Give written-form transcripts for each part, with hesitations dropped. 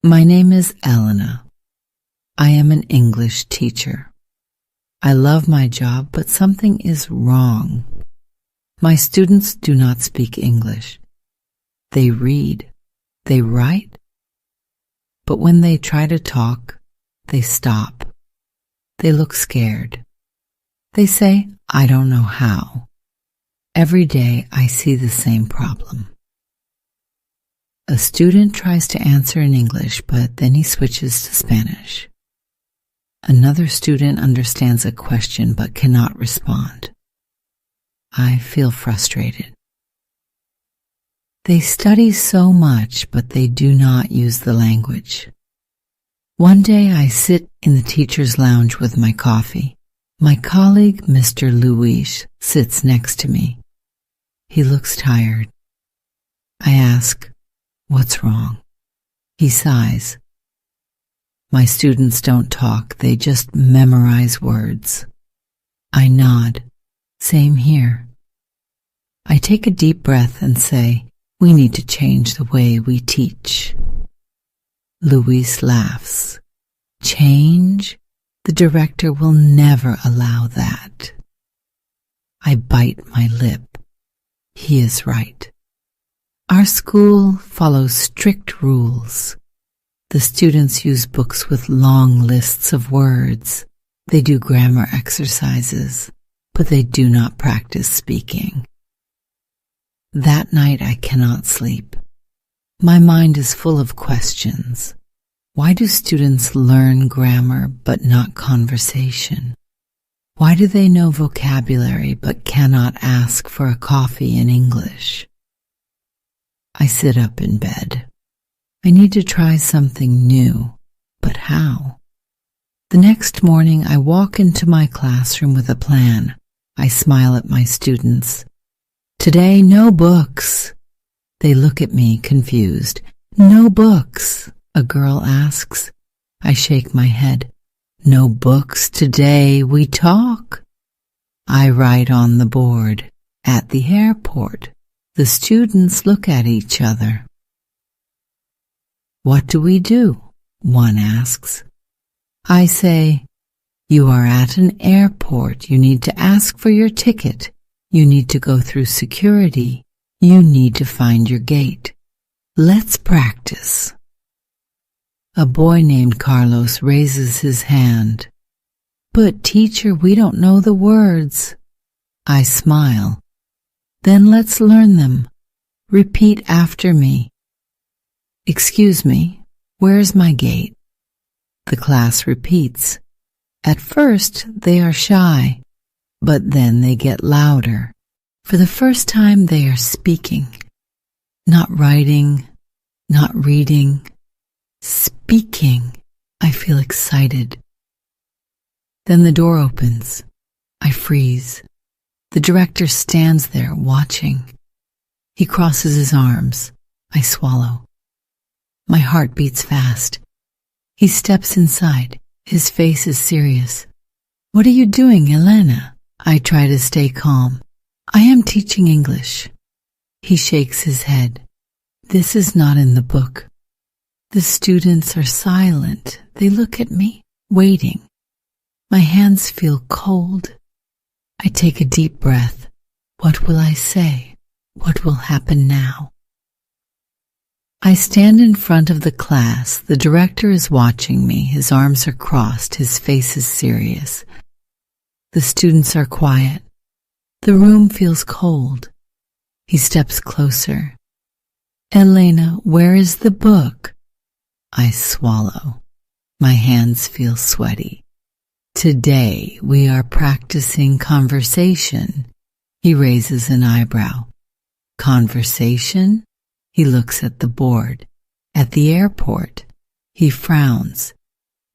My name is Elena. I am an English teacher. I love my job, but something is wrong. My students do not speak English. They read, they write, but when they try to talk, they stop. They look scared. They say, I don't know how. Every day I see the same problem. A student tries to answer in English, but then he switches to Spanish. Another student understands a question but cannot respond. I feel frustrated. They study so much, but they do not use the language. One day I sit in the teacher's lounge with my coffee. My colleague, Mr. Luis, sits next to me. He looks tired. I ask, "What's wrong?" He sighs. My students don't talk, they just memorize words. I nod. Same here. I take a deep breath and say, we need to change the way we teach. Luis laughs. Change? The director will never allow that. I bite my lip. He is right. Our school follows strict rules. The students use books with long lists of words. They do grammar exercises, but they do not practice speaking. That night I cannot sleep. My mind is full of questions. Why do students learn grammar but not conversation? Why do they know vocabulary but cannot ask for a coffee in English? I sit up in bed. I need to try something new, but how? The next morning I walk into my classroom with a plan. I smile at my students. Today, no books. They look at me confused. No books, a girl asks. I shake my head. No books today, we talk. I write on the board. At the airport. The students look at each other. What do we do? One asks. I say, you are at an airport. You need to ask for your ticket. You need to go through security. You need to find your gate. Let's practice. A boy named Carlos raises his hand. But teacher, we don't know the words. I smile. Then let's learn them. Repeat after me. Excuse me, where's my gate? The class repeats. At first, they are shy, but then they get louder. For the first time, they are speaking. Not writing, not reading, speaking. I feel excited. Then the door opens. I freeze. The director stands there watching. He crosses his arms. I swallow. My heart beats fast. He steps inside. His face is serious. What are you doing, Elena? I try to stay calm. I am teaching English. He shakes his head. This is not in the book. The students are silent. They look at me, waiting. My hands feel cold. I take a deep breath. What will I say? What will happen now? I stand in front of the class. The director is watching me. His arms are crossed. His face is serious. The students are quiet. The room feels cold. He steps closer. Elena, where is the book? I swallow. My hands feel sweaty. Today we are practicing conversation. He raises an eyebrow. Conversation? He looks at the board. At the airport. He frowns.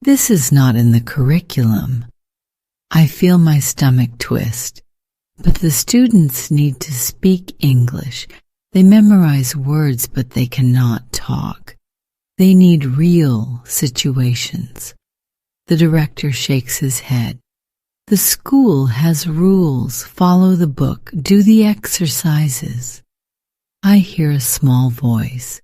This is not in the curriculum. I feel my stomach twist. But the students need to speak English. They memorize words, but they cannot talk. They need real situations. The director shakes his head. The school has rules. Follow the book. Do the exercises. I hear a small voice.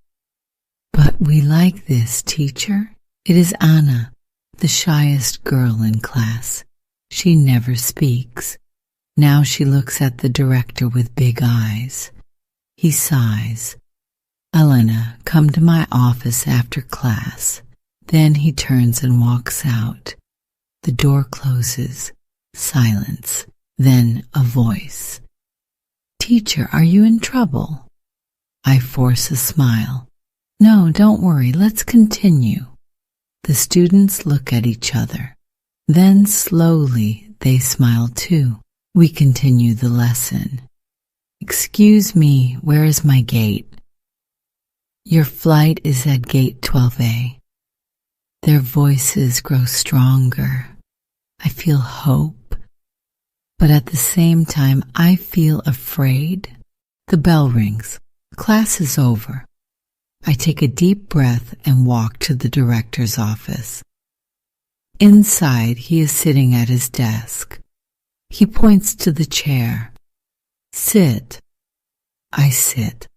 But we like this, teacher. It is Anna, the shyest girl in class. She never speaks. Now she looks at the director with big eyes. He sighs. Elena, come to my office after class. Then he turns and walks out. The door closes. Silence. Then a voice. Teacher, are you in trouble? I force a smile. No, don't worry, let's continue. The students look at each other. Then slowly they smile too. We continue the lesson. Excuse me, where is my gate? Your flight is at gate 12A. Their voices grow stronger. I feel hope, but at the same time I feel afraid. The bell rings. Class is over. I take a deep breath and walk to the director's office. Inside, he is sitting at his desk. He points to the chair. Sit. I sit.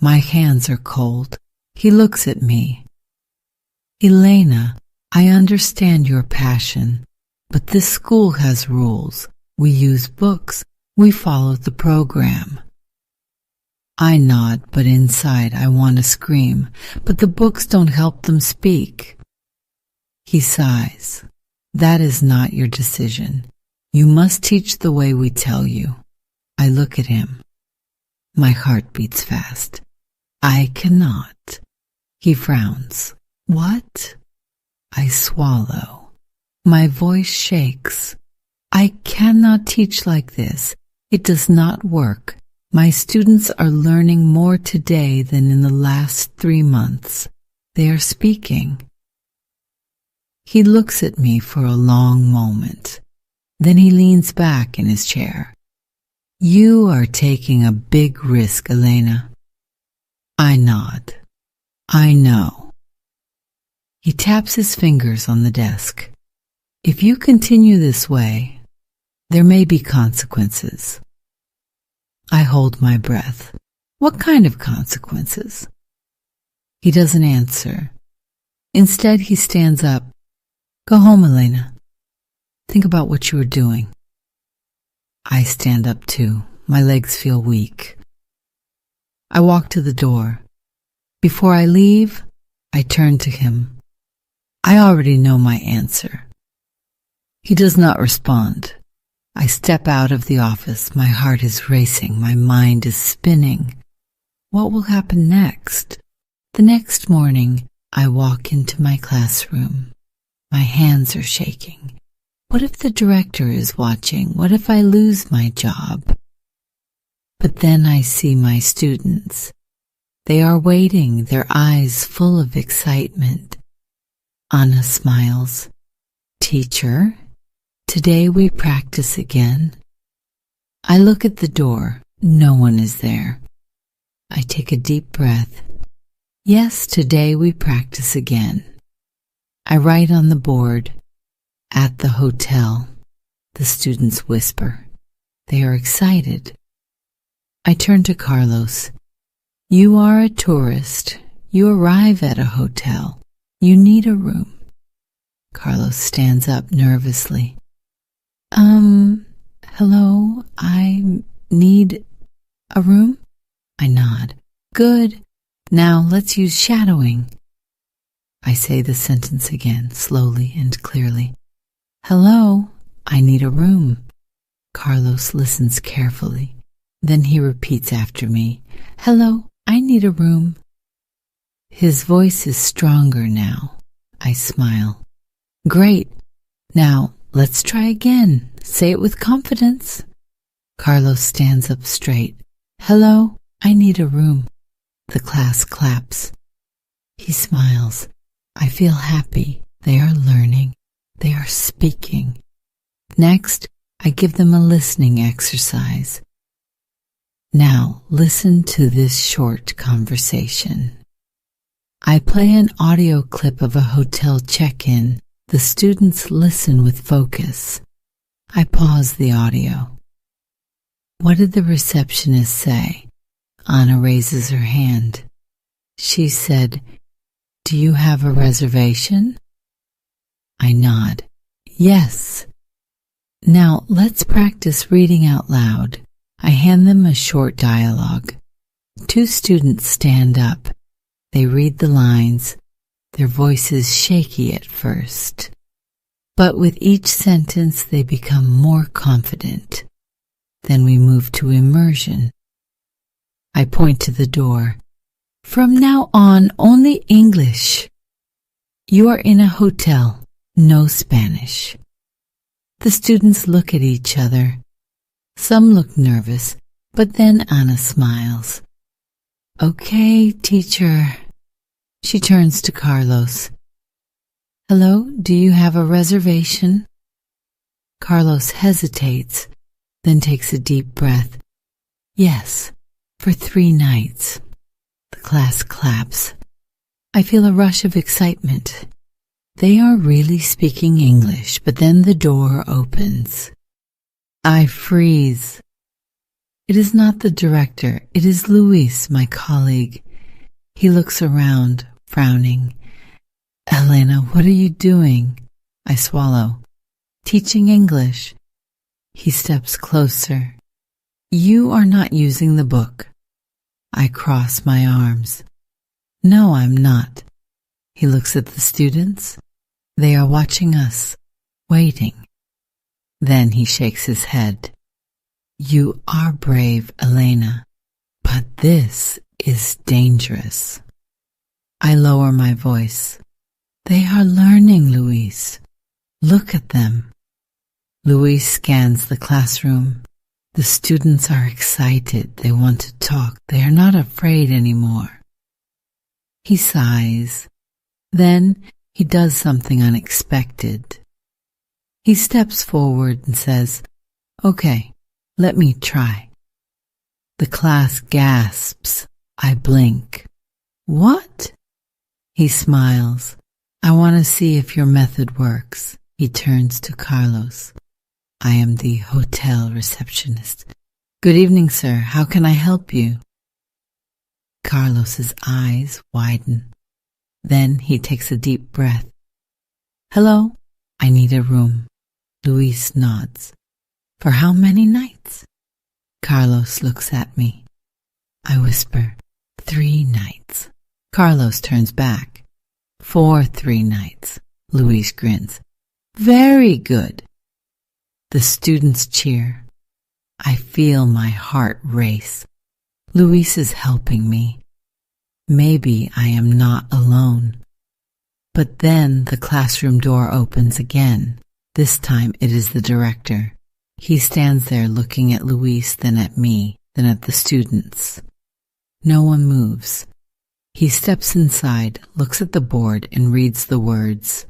My hands are cold. He looks at me. Elena, I understand your passion, but this school has rules. We use books. We follow the program. I nod, but inside I want to scream, but the books don't help them speak. He sighs. That is not your decision. You must teach the way we tell you. I look at him. My heart beats fast. I cannot. He frowns. What? I swallow. My voice shakes. I cannot teach like this. It does not work. My students are learning more today than in the last 3 months. They are speaking. He looks at me for a long moment. Then he leans back in his chair. You are taking a big risk, Elena. I nod. I know. He taps his fingers on the desk. If you continue this way, there may be consequences. I hold my breath. What kind of consequences? He doesn't answer. Instead, he stands up. Go home, Elena. Think about what you are doing. I stand up too. My legs feel weak. I walk to the door. Before I leave, I turn to him. I already know my answer. He does not respond. I step out of the office. My heart is racing. My mind is spinning. What will happen next? The next morning, I walk into my classroom. My hands are shaking. What if the director is watching? What if I lose my job? But then I see my students. They are waiting, their eyes full of excitement. Anna smiles. Teacher, today we practice again. I look at the door. No one is there. I take a deep breath. Yes, today we practice again. I write on the board, at the hotel. The students whisper. They are excited. I turn to Carlos. You are a tourist. You arrive at a hotel. You need a room. Carlos stands up nervously. Hello, I need a room? I nod. Good. Now let's use shadowing. I say the sentence again, slowly and clearly. Hello, I need a room. Carlos listens carefully. Then he repeats after me. Hello, I need a room. His voice is stronger now. I smile. Great. Now, let's try again. Say it with confidence. Carlos stands up straight. Hello, I need a room. The class claps. He smiles. I feel happy. They are learning. They are speaking. Next, I give them a listening exercise. Now, listen to this short conversation. I play an audio clip of a hotel check-in. The students listen with focus. I pause the audio. What did the receptionist say? Anna raises her hand. She said, Do you have a reservation? I nod. Yes. Now let's practice reading out loud. I hand them a short dialogue. 2 students stand up. They read the lines, their voices shaky at first. But with each sentence they become more confident. Then we move to immersion. I point to the door. From now on, only English. You are in a hotel, no Spanish. The students look at each other. Some look nervous, but then Anna smiles. Okay, teacher. She turns to Carlos. Hello, do you have a reservation? Carlos hesitates, then takes a deep breath. Yes, for 3 nights. The class claps. I feel a rush of excitement. They are really speaking English, but then the door opens. I freeze. It is not the director, it is Luis, my colleague. He looks around, frowning. Elena, what are you doing? I swallow. Teaching English. He steps closer. You are not using the book. I cross my arms. No, I'm not. He looks at the students. They are watching us, waiting. Then he shakes his head. You are brave, Elena, but this is dangerous. I lower my voice. They are learning, Luis. Look at them. Luis scans the classroom. The students are excited. They want to talk. They are not afraid anymore. He sighs. Then he does something unexpected. He steps forward and says, Okay, let me try. The class gasps. I blink. What? He smiles. I want to see if your method works. He turns to Carlos. I am the hotel receptionist. Good evening, sir. How can I help you? Carlos's eyes widen. Then he takes a deep breath. Hello, I need a room. Luis nods. For how many nights? Carlos looks at me. I whisper, 3 nights. Carlos turns back. For 3 nights. Luis grins. Very good. The students cheer. I feel my heart race. Luis is helping me. Maybe I am not alone. But then the classroom door opens again. This time it is the director. He stands there looking at Luis, then at me, then at the students. No one moves. He steps inside, looks at the board, and reads the words,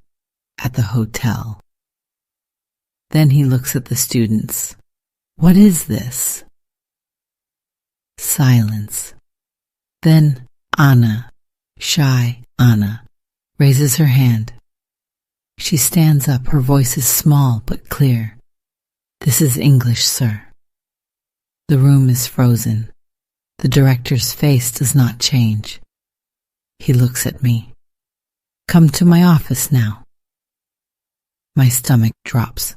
at the hotel. Then he looks at the students. What is this? Silence. Then Anna, shy Anna, raises her hand. She stands up, her voice is small but clear. This is English, sir. The room is frozen. The director's face does not change. He looks at me. Come to my office now. My stomach drops.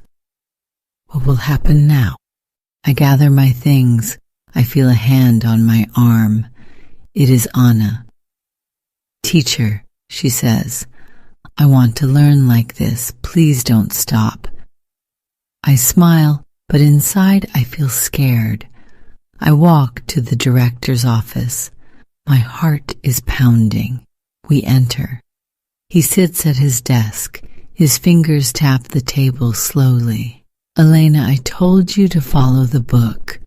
What will happen now? I gather my things. I feel a hand on my arm. It is Anna. Teacher, she says, I want to learn like this. Please don't stop. I smile, but inside I feel scared. I walk to the director's office. My heart is pounding. We enter. He sits at his desk. His fingers tap the table slowly. Elena, I told you to follow the book.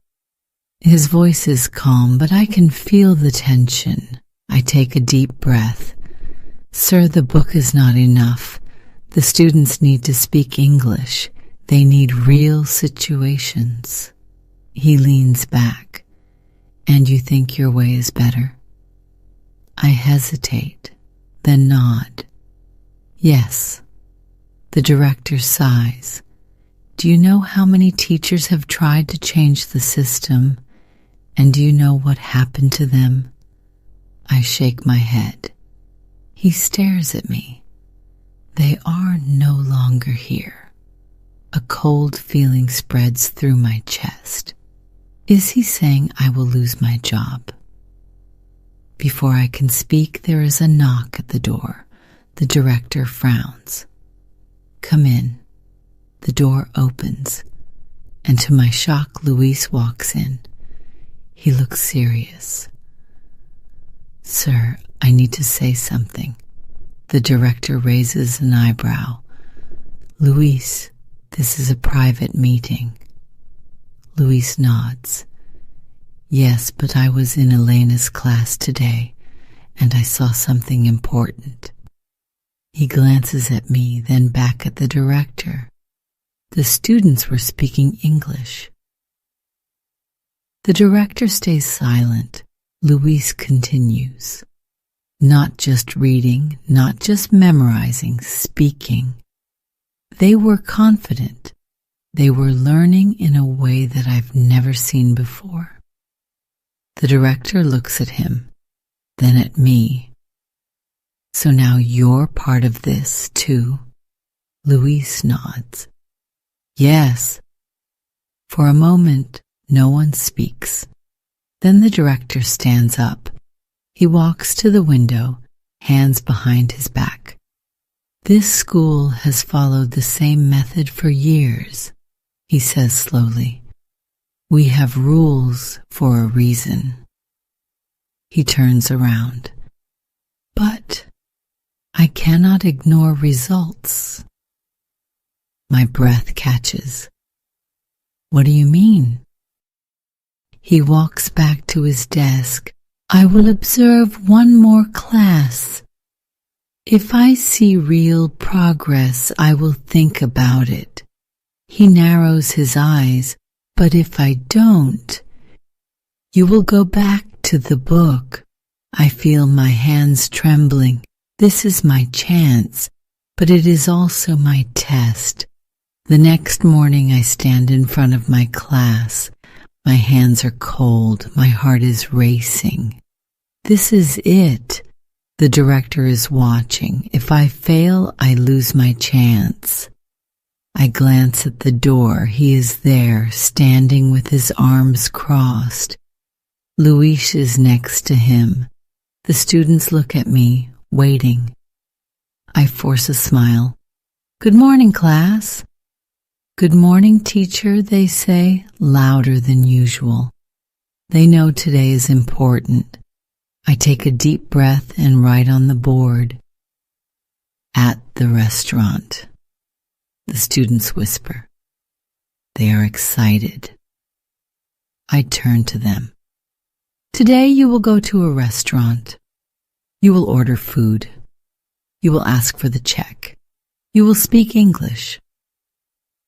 His voice is calm, but I can feel the tension. I take a deep breath. Sir, the book is not enough. The students need to speak English. They need real situations. He leans back. And you think your way is better? I hesitate, then nod. Yes. The director sighs. Do you know how many teachers have tried to change the system? And do you know what happened to them? I shake my head. He stares at me. They are no longer here. A cold feeling spreads through my chest. Is he saying I will lose my job? Before I can speak, there is a knock at the door. The director frowns. Come in. The door opens, and to my shock, Luis walks in. He looks serious. Sir, I need to say something. The director raises an eyebrow. Luis, this is a private meeting. Luis nods. Yes, but I was in Elena's class today, and I saw something important. He glances at me, then back at the director. The students were speaking English. The director stays silent. Luis continues. Not just reading, not just memorizing, speaking. They were confident. They were learning in a way that I've never seen before. The director looks at him, then at me. So now you're part of this, too? Luis nods. Yes. For a moment, no one speaks. Then the director stands up. He walks to the window, hands behind his back. This school has followed the same method for years, he says slowly. We have rules for a reason. He turns around. But I cannot ignore results. My breath catches. What do you mean? He walks back to his desk. I will observe one more class. If I see real progress, I will think about it. He narrows his eyes. But if I don't, you will go back to the book. I feel my hands trembling. This is my chance, but it is also my test. The next morning I stand in front of my class. My hands are cold. My heart is racing. This is it. The director is watching. If I fail, I lose my chance. I glance at the door. He is there, standing with his arms crossed. Luis is next to him. The students look at me, waiting. I force a smile. Good morning, class. Good morning, teacher, they say, louder than usual. They know today is important. I take a deep breath and write on the board. At the restaurant. The students whisper. They are excited. I turn to them. Today you will go to a restaurant. You will order food. You will ask for the check. You will speak English.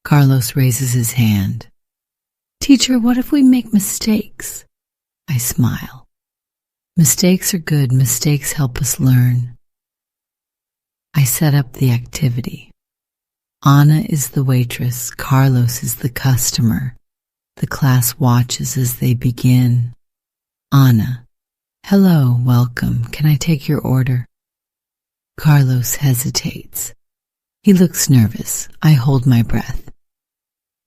Carlos raises his hand. Teacher, what if we make mistakes? I smile. Mistakes are good. Mistakes help us learn. I set up the activity. Ana is the waitress. Carlos is the customer. The class watches as they begin. Ana. Hello, welcome. Can I take your order? Carlos hesitates. He looks nervous. I hold my breath.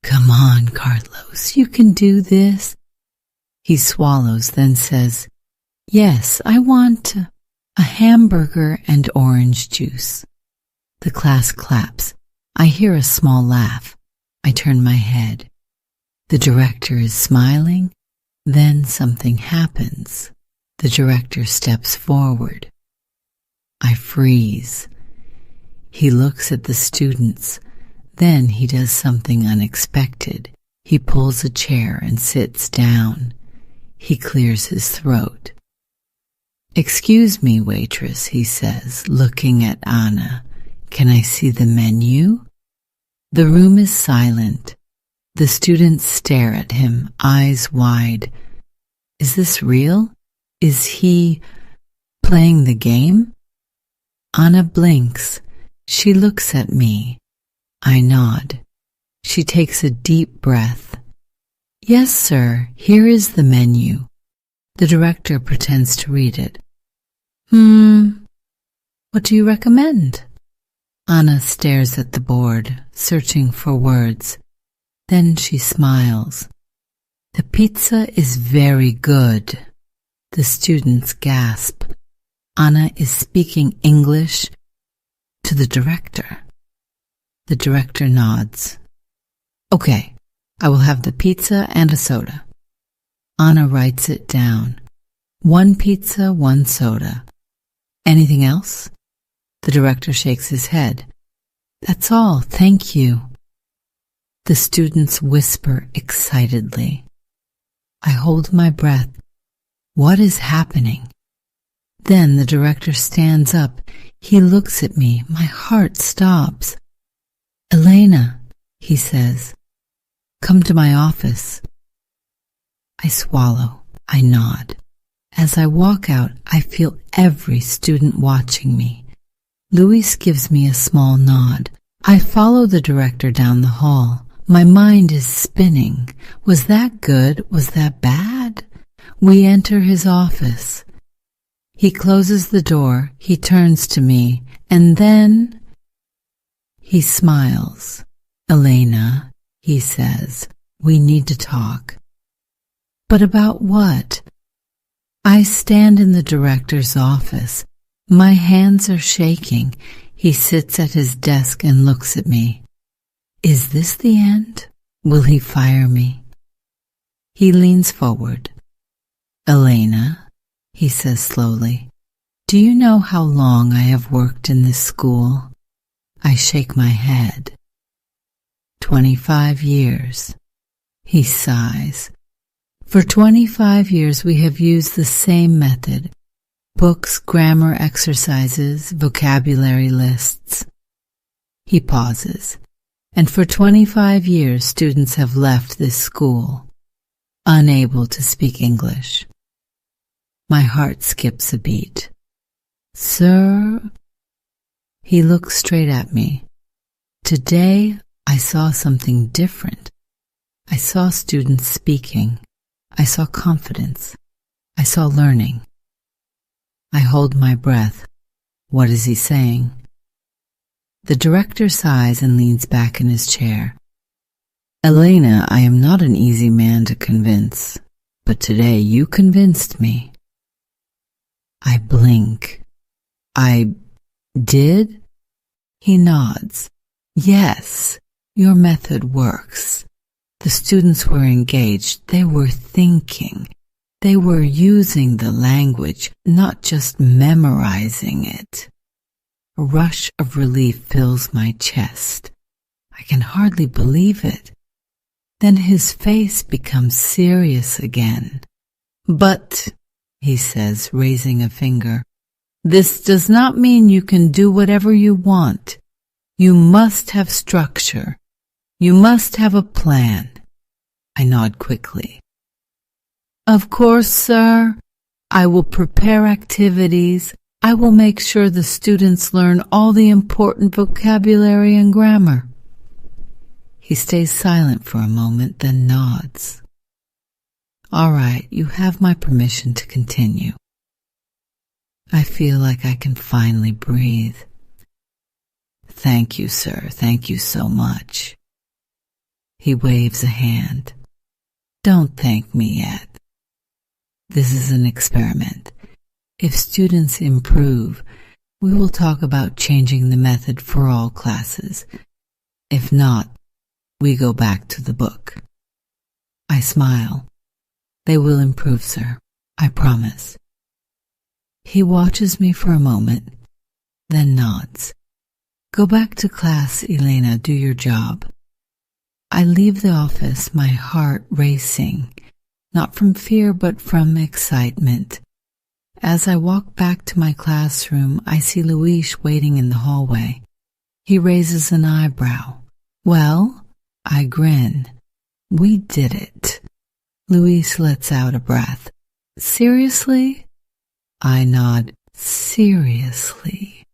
Come on, Carlos, you can do this. He swallows, then says, Yes, I want a hamburger and orange juice. The class claps. I hear a small laugh. I turn my head. The director is smiling. Then something happens. The director steps forward. I freeze. He looks at the students. Then he does something unexpected. He pulls a chair and sits down. He clears his throat. Excuse me, waitress, he says, looking at Ana. Can I see the menu? The room is silent. The students stare at him, eyes wide. Is this real? Is he playing the game? Ana blinks. She looks at me. I nod. She takes a deep breath. Yes, sir, here is the menu. The director pretends to read it. What do you recommend? Anna stares at the board, searching for words. Then she smiles. The pizza is very good. The students gasp. Anna is speaking English to the director. The director nods. Okay, I will have the pizza and a soda. Anna writes it down. 1 pizza, 1 soda. Anything else? The director shakes his head. That's all, thank you. The students whisper excitedly. I hold my breath. What is happening? Then the director stands up. He looks at me. My heart stops. Elena, he says, come to my office. I swallow. I nod. As I walk out, I feel every student watching me. Luis gives me a small nod. I follow the director down the hall. My mind is spinning. Was that good? Was that bad? We enter his office. He closes the door. He turns to me, and then he smiles. Elena, he says, we need to talk. But about what? I stand in the director's office. My hands are shaking. He sits at his desk and looks at me. Is this the end? Will he fire me? He leans forward. Elena, he says slowly, do you know how long I have worked in this school? I shake my head. 25 years. He sighs. For 25 years we have used the same method. Books, grammar exercises, vocabulary lists. He pauses. And for 25 years students have left this school, unable to speak English. My heart skips a beat. Sir? He looks straight at me. Today I saw something different. I saw students speaking. I saw confidence. I saw learning. I hold my breath. What is he saying? The director sighs and leans back in his chair. Elena, I am not an easy man to convince, but today you convinced me. I blink. I did? He nods. Yes, your method works. The students were engaged. They were thinking. They were using the language, not just memorizing it. A rush of relief fills my chest. I can hardly believe it. Then his face becomes serious again. But, he says, raising a finger, this does not mean you can do whatever you want. You must have structure. You must have a plan. I nod quickly. Of course, sir. I will prepare activities. I will make sure the students learn all the important vocabulary and grammar. He stays silent for a moment, then nods. All right, you have my permission to continue. I feel like I can finally breathe. Thank you, sir. Thank you so much. He waves a hand. Don't thank me yet. This is an experiment. If students improve, we will talk about changing the method for all classes. If not, we go back to the book. I smile. They will improve, sir. I promise. He watches me for a moment, then nods. Go back to class, Elena. Do your job. I leave the office, my heart racing, not from fear but from excitement. As I walk back to my classroom, I see Luis waiting in the hallway. He raises an eyebrow. Well, I grin. We did it. Luis lets out a breath. Seriously? I nod. Seriously.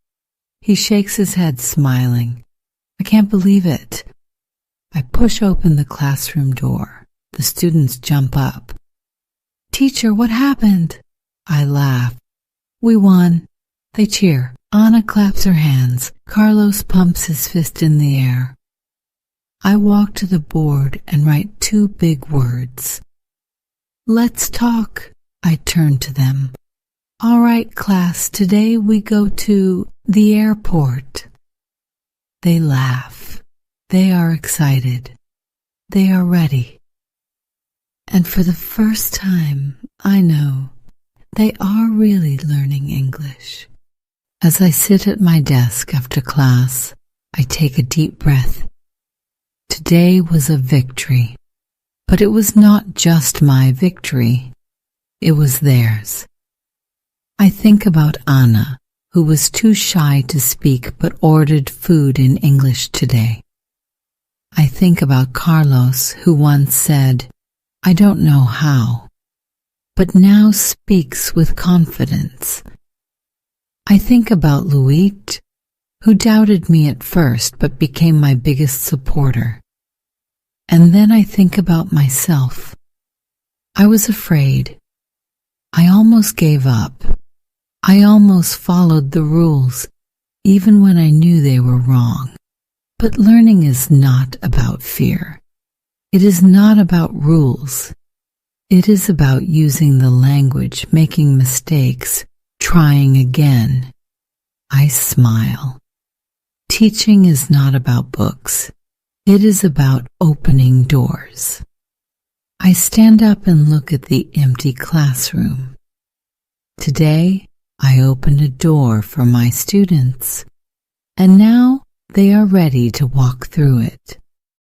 He shakes his head, smiling. I can't believe it. I push open the classroom door. The students jump up. Teacher, what happened? I laugh. We won. They cheer. Anna claps her hands. Carlos pumps his fist in the air. I walk to the board and write 2 big words. Let's talk. I turn to them. All right, class, today we go to the airport. They laugh. They are excited. They are ready. And for the first time, I know they are really learning English. As I sit at my desk after class, I take a deep breath. Today was a victory, but it was not just my victory. It was theirs. I think about Anna, who was too shy to speak but ordered food in English today. I think about Carlos, who once said, I don't know how, but now speaks with confidence. I think about Louis, who doubted me at first but became my biggest supporter. And then I think about myself. I was afraid. I almost gave up. I almost followed the rules, even when I knew they were wrong. But learning is not about fear. It is not about rules. It is about using the language, making mistakes, trying again. I smile. Teaching is not about books. It is about opening doors. I stand up and look at the empty classroom. Today, I opened a door for my students, and now they are ready to walk through it.